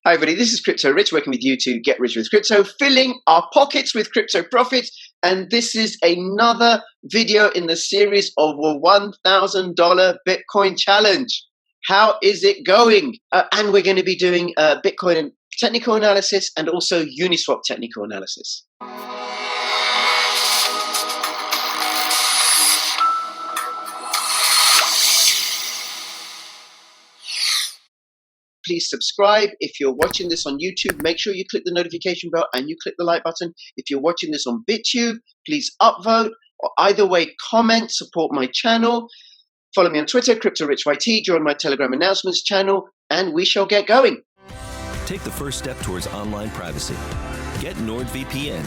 Hi everybody, this is Crypto Rich working with you to get rich with crypto, filling our pockets with crypto profits. And this is another video in the series of a $1,000 Bitcoin challenge. How is it going? And we're going to be doing Bitcoin technical analysis and also Uniswap technical analysis. Please subscribe. If you're watching this on YouTube, make sure you click the notification bell and you click the like button. If you're watching this on BitTube, please upvote, or either way, comment, support my channel. Follow me on Twitter, CryptoRichYT, join my Telegram announcements channel, and we shall get going. Take the first step towards online privacy. Get NordVPN.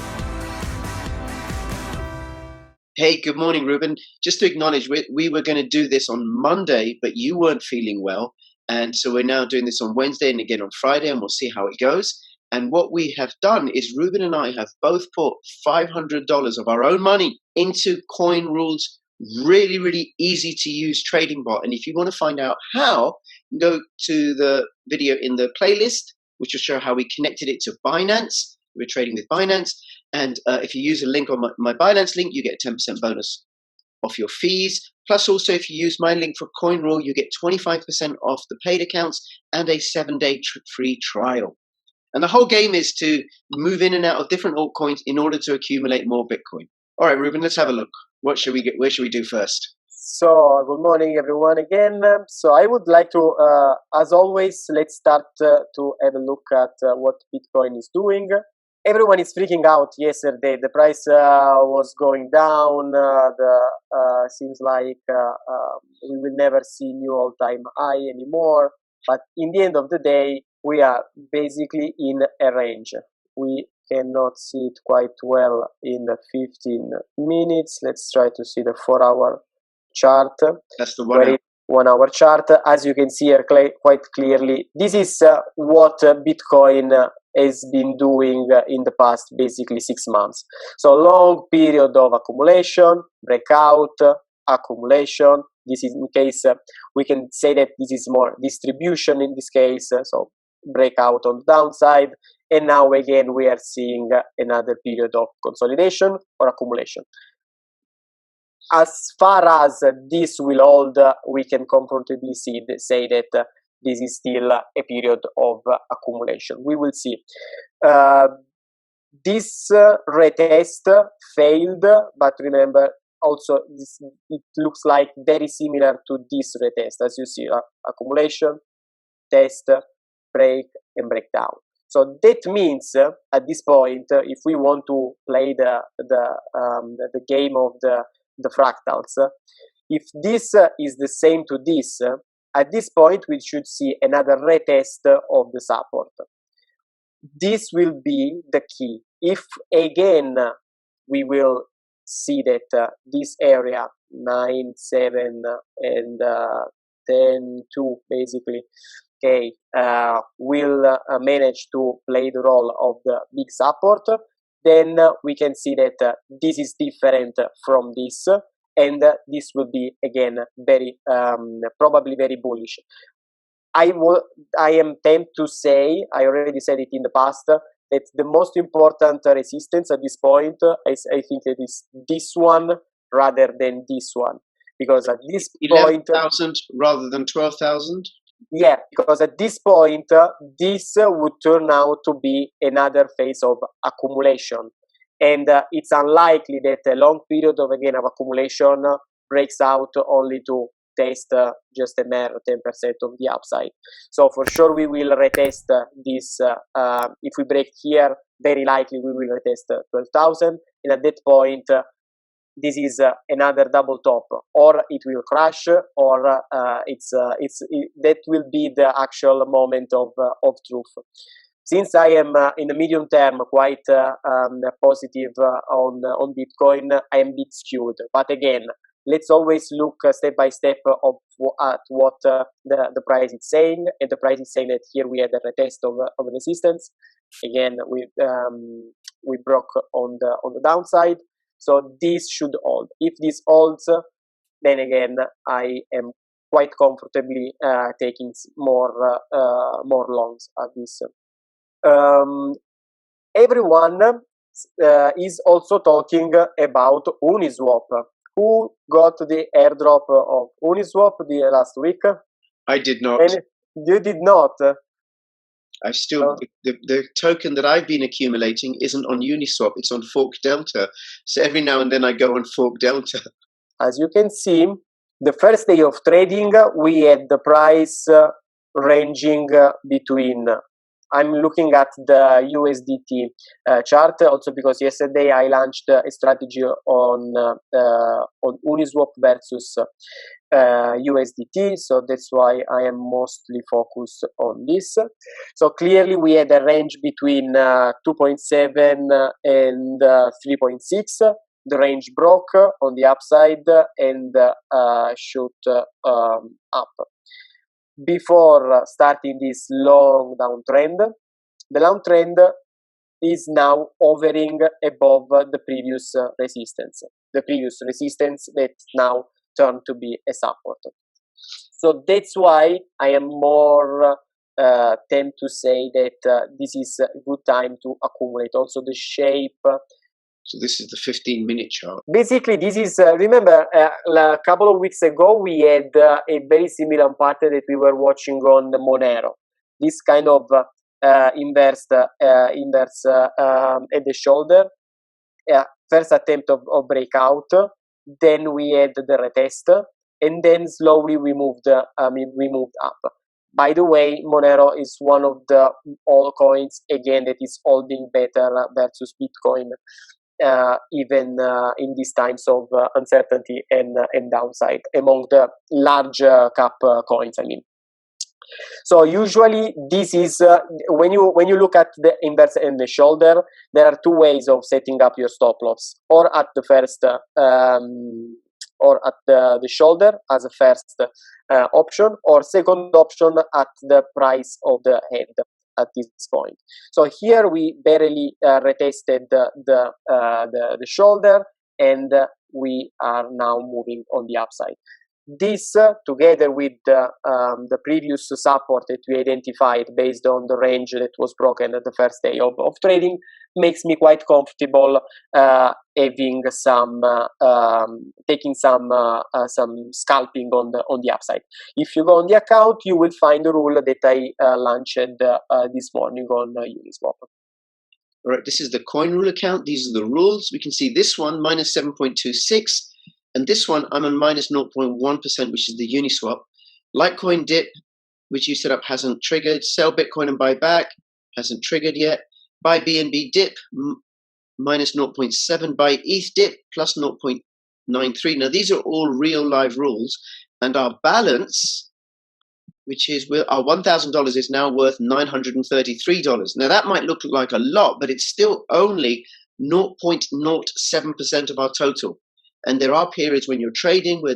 Hey, good morning, Ruben. Just to acknowledge, we were going to do this on Monday, but you weren't feeling well. And so we're now doing this on Wednesday and again on Friday, and we'll see how it goes. And what we have done is Ruben and I have both put $500 of our own money into Coinrule's really, really easy to use trading bot. And if you want to find out how, go to the video in the playlist, which will show how we connected it to Binance. We're trading with Binance. And if you use a link on my Binance link, you get a 10% bonus off your fees. Plus, also, if you use my link for Coinrule, you get 25% off the paid accounts and a 7-day free trial. And the whole game is to move in and out of different altcoins in order to accumulate more Bitcoin. All right, Ruben, let's have a look. What should we get? Where should we do first? So, good morning, everyone, again. So, I would like to, as always, let's start to have a look at what Bitcoin is doing. Everyone is freaking out yesterday. The price was going down. Seems like we will never see new all-time high anymore. But in the end of the day, we are basically in a range. We cannot see it quite well in the 15 minutes. Let's try to see the 4-hour chart. That's the 1 hour chart. As you can see here quite clearly, this is what Bitcoin has been doing in the past basically 6 months. So long period of accumulation, breakout, accumulation. This is in case we can say that this is more distribution in this case. So breakout on the downside. And now again, we are seeing another period of consolidation or accumulation. As far as this will hold, we can comfortably say that this is still a period of accumulation. We will see. This retest failed, but remember also it looks like very similar to this retest. As you see, accumulation, test, break, and breakdown. So that means at this point, if we want to play the game of the fractals, if this is the same to this, at this point we should see another retest of the support. This will be the key. If again we will see that this area 9, 7 and 10, 2 basically, okay, will manage to play the role of the big support, then we can see that this is different from this, and this will be again very probably very bullish. I am tempted to say, I already said it in the past, that the most important resistance at this point is, I think, it is this one rather than this one, because at this 11,000 rather than 12,000. Yeah, because at this point, this would turn out to be another phase of accumulation. And it's unlikely that a long period of accumulation breaks out only to test just a mere 10% of the upside. So for sure, we will retest this. If we break here, very likely we will retest 12,000. And at that point, this is another double top, or it will crash, or that will be the actual moment of truth. Since I am in the medium term quite positive on Bitcoin, I am a bit skewed. But again, let's always look step by step at what the price is saying. And the price is saying that here we had a retest of resistance. Again, we broke on the downside. So this should hold. If this holds, then again, I am quite comfortably taking more longs at everyone is also talking about Uniswap. Who got the airdrop of Uniswap the last week? I did not. And you did not. I still the token that I've been accumulating isn't on Uniswap. It's on Fork Delta. So every now and then I go on Fork Delta. As you can see, the first day of trading, we had the price ranging between. I'm looking at the USDT chart also because yesterday I launched a strategy on Uniswap versus USDT, so that's why I am mostly focused on this. So clearly we had a range between 2.7 and 3.6. The range broke on the upside and shoot up. Before starting this long downtrend, the downtrend is now hovering above the previous resistance. The previous resistance that now turned to be a support. So that's why I am more tend to say that this is a good time to accumulate. Also the shape. So this is the 15-minute chart. Basically, this is, remember, a couple of weeks ago, we had a very similar pattern that we were watching on the Monero. This kind of inverse at the shoulder. First attempt of breakout, then we had the retest, and then slowly we moved up. By the way, Monero is one of the altcoins, again, that is holding better versus Bitcoin. Even in these times of uncertainty and downside among the large cap coins. I mean, so usually this is when you look at the inverse and the shoulder, there are two ways of setting up your stop loss, or at the first or at the shoulder as a first option, or second option at the price of the head at this point. So here we barely retested the shoulder, and we are now moving on the upside. This, together with the previous support that we identified based on the range that was broken at the first day of trading, makes me quite comfortable having some taking some scalping on the upside. If you go on the account, you will find the rule that I launched this morning on Uniswap. All right, this is the Coinrule account. These are the rules. We can see this one minus 7.26. And this one, I'm on minus 0.1%, which is the Uniswap. Litecoin dip, which you set up, hasn't triggered. Sell Bitcoin and buy back, hasn't triggered yet. Buy BNB dip, minus 0.7. Buy ETH dip, plus 0.93. Now, these are all real live rules. And our balance, which is our $1,000, is now worth $933. Now, that might look like a lot, but it's still only 0.07% of our total. And there are periods when you're trading where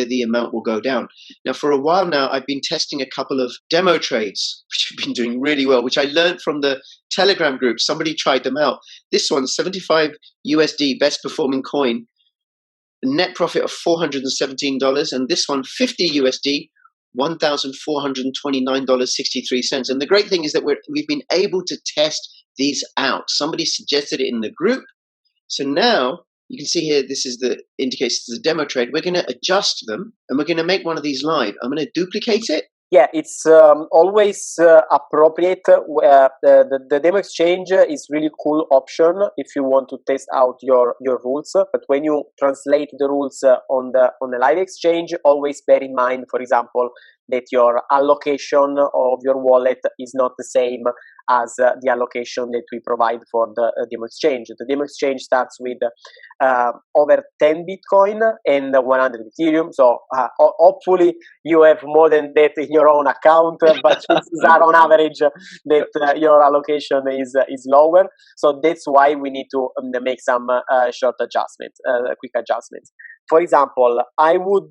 the amount will go down. Now, for a while now, I've been testing a couple of demo trades, which have been doing really well, which I learned from the Telegram group. Somebody tried them out. This one, 75 USD, best performing coin, net profit of $417. And this one, 50 USD, $1,429.63. And the great thing is that we've been able to test these out. Somebody suggested it in the group. So now, you can see here, this is the indicates this is a demo trade. We're going to adjust them, and we're going to make one of these live. I'm going to duplicate it. Yeah, it's always appropriate. The demo exchange is really cool option if you want to test out your rules. But when you translate the rules on the live exchange, always bear in mind, for example, that your allocation of your wallet is not the same as the allocation that we provide for the demo exchange. The demo exchange starts with over 10 Bitcoin and 100 Ethereum. So hopefully you have more than that in your own account, but chances are on average that your allocation is lower. So that's why we need to make some short adjustments, quick adjustments. For example, I would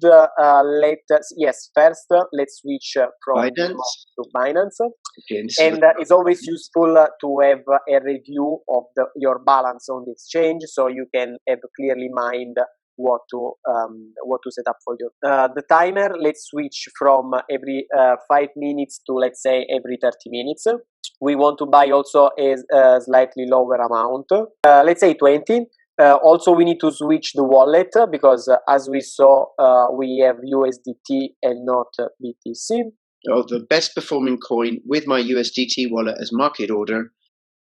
first let's switch from Binance to Binance. Okay, and it's always useful to have a review of your balance on the exchange, so you can have clearly mind what to set up for you. The timer, let's switch from every 5 minutes to, let's say, every 30 minutes. We want to buy also a slightly lower amount, let's say 20. Also, we need to switch the wallet because as we saw, we have USDT and not BTC. Oh, the best performing coin with my USDT wallet as market order.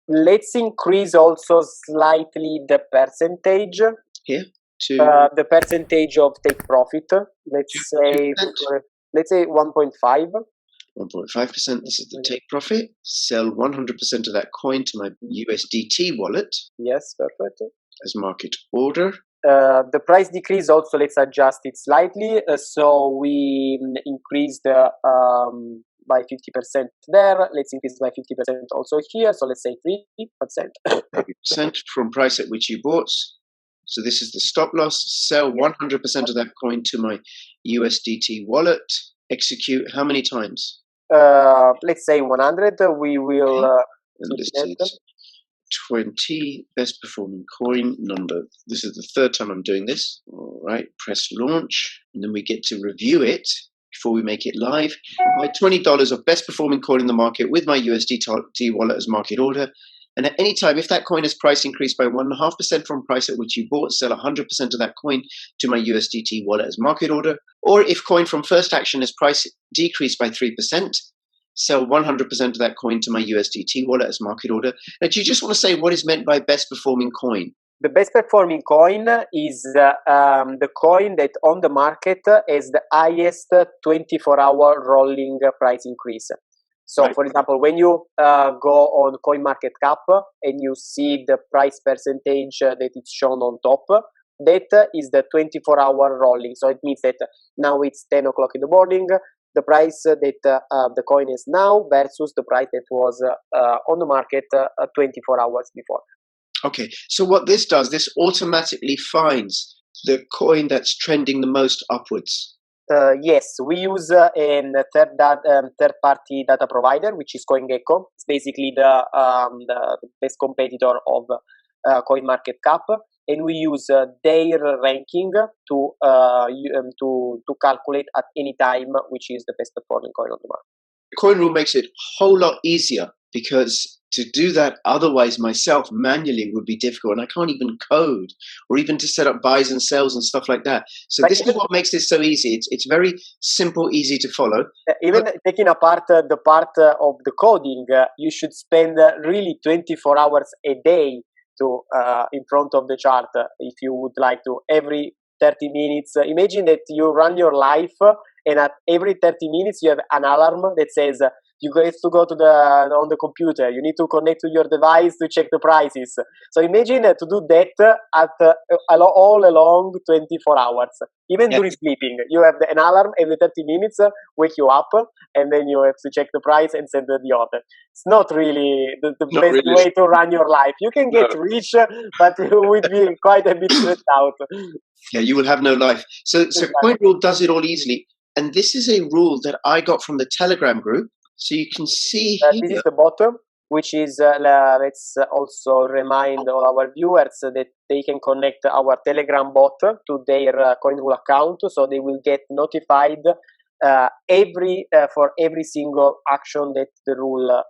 Let's increase also slightly the percentage. Here to the percentage of take profit. Let's say 1.5. 1.5%. This is the take profit. Sell 100% of that coin to my USDT wallet. Yes, perfect. As market order. The price decrease also, let's adjust it slightly. So we increased by 50% there. Let's increase by 50% also here. So let's say 3%. 3% from price at which you bought. So this is the stop loss. Sell 100% of that coin to my USDT wallet. Execute how many times? Let's say 100. We will. And this is 20 best performing coin number. This is the third time I'm doing this. All right, press launch, and then we get to review it before we make it live. Buy $20 of best performing coin in the market with my USDT wallet as market order. And at any time, if that coin has price increased by 1.5% from price at which you bought, sell 100% of that coin to my USDT wallet as market order. Or if coin from first action has price decreased by 3%, sell 100% of that coin to my USDT wallet as market order. Now, do you just want to say what is meant by best performing coin? The best performing coin is the coin that on the market has the highest 24-hour rolling price increase. So, right. For example, when you go on CoinMarketCap and you see the price percentage that is shown on top, that is the 24-hour rolling. So it means that now it's 10 o'clock in the morning, the price that the coin is now versus the price that was on the market 24 hours before. Okay, so what this does, this automatically finds the coin that's trending the most upwards. Yes, we use a third-party data provider, which is CoinGecko. It's basically the best competitor of CoinMarketCap, and we use their ranking to calculate at any time which is the best performing coin on the market. Coinrule makes it a whole lot easier because to do that otherwise myself manually would be difficult, and I can't even code or even to set up buys and sells and stuff like that. So this is what makes this so easy. It's very simple, easy to follow. Even taking apart the part of the coding, you should spend really 24 hours a day to in front of the chart if you would like to. Every 30 minutes, imagine that you run your life and at every 30 minutes you have an alarm that says you have to go to on the computer, you need to connect to your device to check the prices. So imagine to do that at all along 24 hours, even during sleeping. You have an alarm every 30 minutes, wake you up, and then you have to check the price and send the order. It's not really the best way to run your life. You can get rich, but you would be quite a bit stressed out. Yeah, you will have no life. So Coinrule does it all easily. And this is a rule that I got from the Telegram group. So you can see here. This is the bottom, which is, let's also remind all our viewers that they can connect our Telegram bot to their Coinrule account. So they will get notified for every single action that the rule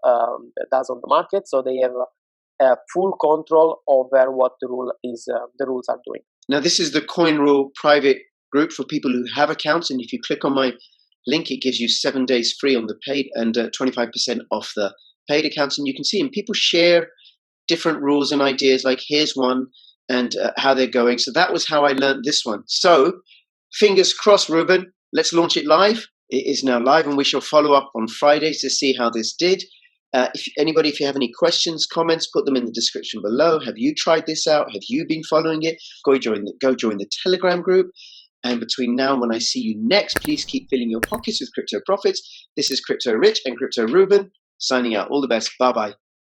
does on the market. So they have full control over what the rules are doing. Now, this is the Coinrule private group for people who have accounts. And if you click on my link, it gives you 7 days free on the paid and 25% off the paid accounts. And you can see, and people share different rules and ideas, like here's one and how they're going. So that was how I learned this one. So fingers crossed, Ruben, let's launch it live. It is now live, and we shall follow up on Friday to see how this did. If you have any questions, comments, put them in the description below. Have you tried this out? Have you been following it? Go join the Telegram group. And between now and when I see you next, please keep filling your pockets with crypto profits. This is Crypto Rich and Crypto Ruben signing out. All the best. Bye-bye.